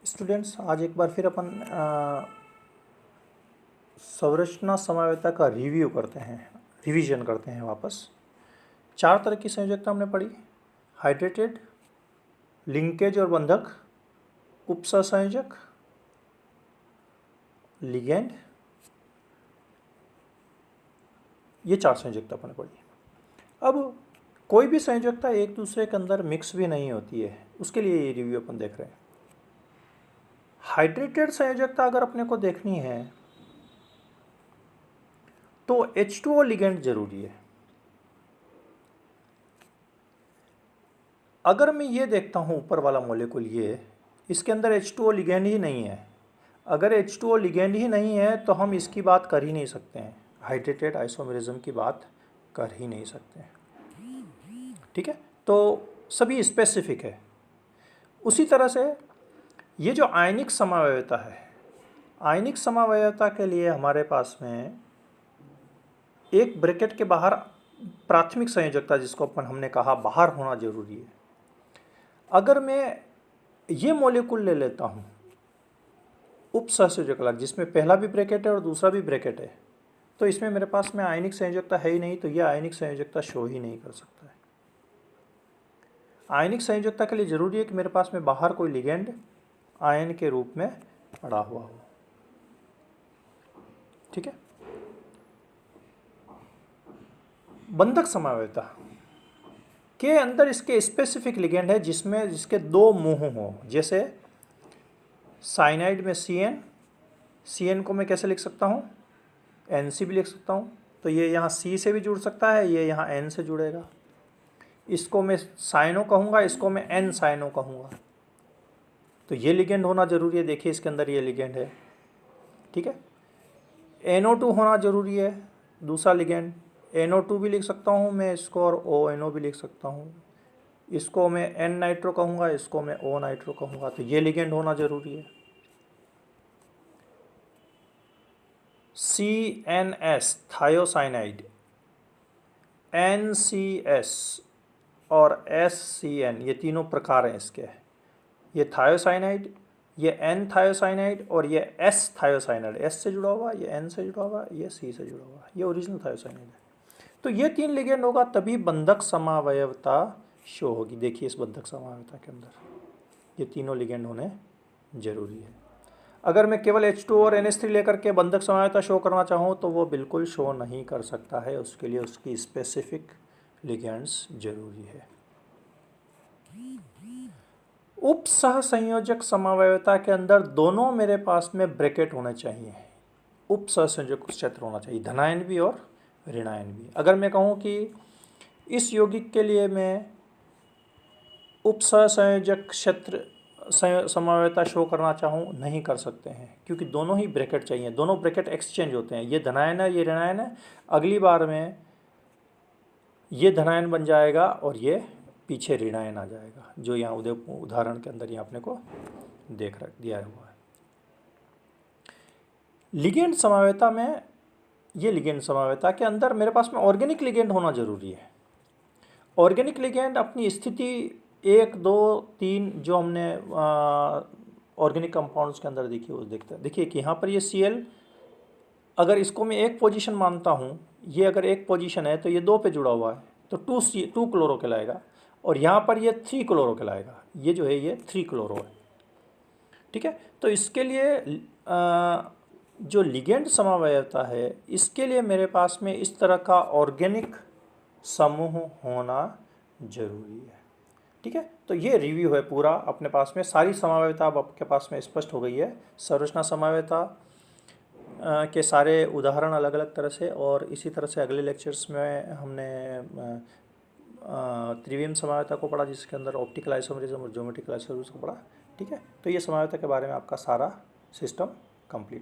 Students, आज एक बार फिर अपन संरचना समवायता का रिव्यू करते हैं, रिवीजन करते हैं वापस। 4 तरह की संयोजकता हमने पढ़ी: हाइड्रेटेड, लिंकेज और बंधक, उपसहसंयोजक, लिगेंड। ये 4 संयोजकता अपन ने पढ़ी। अब कोई भी संयोजकता एक दूसरे के अंदर मिक्स भी नहीं होती है, उसके लिए ये रिव्यू अपन देख रहे हैं। हाइड्रेटेड संयोजकता अगर अपने को देखनी है तो H2O लिगेंड जरूरी है। अगर मैं ये देखता हूँ ऊपर वाला मॉलिक्यूल, ये इसके अंदर H2O लिगेंड ही नहीं है, अगर H2O लिगेंड ही नहीं है तो हम इसकी बात कर ही नहीं सकते हैं, हाइड्रेटेड आइसोमेरिज्म की बात कर ही नहीं सकते हैं। ठीक है, तो सभी स्पेसिफिक है। उसी तरह से ये जो आयनिक समवायता है, आयनिक समवायता के लिए हमारे पास में एक ब्रैकेट के बाहर प्राथमिक संयोजकता, जिसको हमने कहा बाहर होना जरूरी है। अगर मैं ये मॉलिक्यूल ले लेता हूँ उपसहसंयोजक अलग, जिसमें पहला भी ब्रैकेट है और दूसरा भी ब्रैकेट है, तो इसमें मेरे पास में आयनिक संयोजकता है ही नहीं, तो यह आयनिक संयोजकता शो ही नहीं कर सकता है। आयनिक संयोजकता के लिए जरूरी है कि मेरे पास में बाहर कोई लिगेंड आयन के रूप में पड़ा हुआ हो। ठीक है। बंधक समवायता के अंदर इसके स्पेसिफिक लिगेंड है जिसके 2 मुंह हो। जैसे साइनाइड में CN को मैं कैसे लिख सकता हूँ, NC भी लिख सकता हूँ, तो ये यहाँ C से भी जुड़ सकता है, ये यहाँ N से जुड़ेगा। इसको मैं साइनो कहूँगा, इसको मैं N साइनो कहूँगा, तो ये लिगेंड होना जरूरी है। देखिए इसके अंदर ये लिगेंड है। ठीक है। NO2 होना जरूरी है, दूसरा लिगेंड। NO2 भी लिख सकता हूँ मैं इसको, और ONO भी लिख सकता हूँ। इसको मैं N नाइट्रो कहूँगा, इसको मैं O नाइट्रो कहूँगा, तो ये लिगेंड होना जरूरी है। CNS थायोसाइनाइड, NCS और SCN, ये तीनों प्रकार हैं इसके। ये थायोसाइनाइड, ये N थायोसाइनाइड और ये S थायोसाइनाइड, S से जुड़ा हुआ, ये N से जुड़ा हुआ, ये C से जुड़ा हुआ, ये ओरिजिनल थायोसाइनाइड है। तो ये 3 लिगेंड होगा तभी बंधक समवायवता शो होगी। देखिए इस बंधक समवायवता के अंदर ये तीनों लिगेंड होने जरूरी है। अगर मैं केवल H2 और NH3 लेकर के बंधक समवायवता शो करना चाहूँ तो वो बिल्कुल शो नहीं कर सकता है, उसके लिए उसकी स्पेसिफिक लिगेंड्स जरूरी है। उप सहसंयोजक समवायवता के अंदर दोनों मेरे पास में ब्रैकेट होने चाहिए, उप सहसंयोजक क्षेत्र होना चाहिए, धनायन भी और ऋणायन भी। अगर मैं कहूँ कि इस यौगिक के लिए मैं उप सहसंयोजक क्षेत्र समवायवता शो करना चाहूँ, नहीं कर सकते हैं, क्योंकि दोनों ही ब्रैकेट चाहिए, दोनों ब्रैकेट एक्सचेंज होते हैं। ये धनायन है, ये ऋणायन है, अगली बार में ये धनायन बन जाएगा और ये पीछे ऋणायन आ जाएगा, जो यहाँ उदाहरण के अंदर यहाँ अपने को देख दिया हुआ है। लिगेंड समवायता में, ये लिगेंड समवायता के अंदर मेरे पास में ऑर्गेनिक लिगेंड होना जरूरी है। ऑर्गेनिक लिगेंड अपनी स्थिति 1, 2, 3 जो हमने ऑर्गेनिक कंपाउंड्स के अंदर देखी वो देखते हैं। देखिए कि यहाँ पर ये Cl, अगर इसको मैं एक पोजीशन मानता हूँ, ये अगर एक पोजीशन है तो ये 2 पे जुड़ा हुआ है, तो 2 क्लोरो कहलाएगा, और यहाँ पर ये 3 क्लोरो कहलाएगा। ये जो है ये 3 क्लोरो है। ठीक है। तो इसके लिए जो लिगेंड समवायता है, इसके लिए मेरे पास में इस तरह का ऑर्गेनिक समूह होना जरूरी है। ठीक है। तो ये रिव्यू है पूरा अपने पास में, सारी समवायता अब आपके पास में स्पष्ट हो गई है। संरचना समवायता के सारे उदाहरण अलग अलग तरह से, और इसी तरह से अगले लेक्चर्स में हमने त्रिविम समवायता को पढ़ा, जिसके अंदर ऑप्टिकल आइसोमेरिज्म और ज्योमेट्रिकल आइसोमेरिज्म को पढ़ा। ठीक है। तो ये समवायता के बारे में आपका सारा सिस्टम कंप्लीट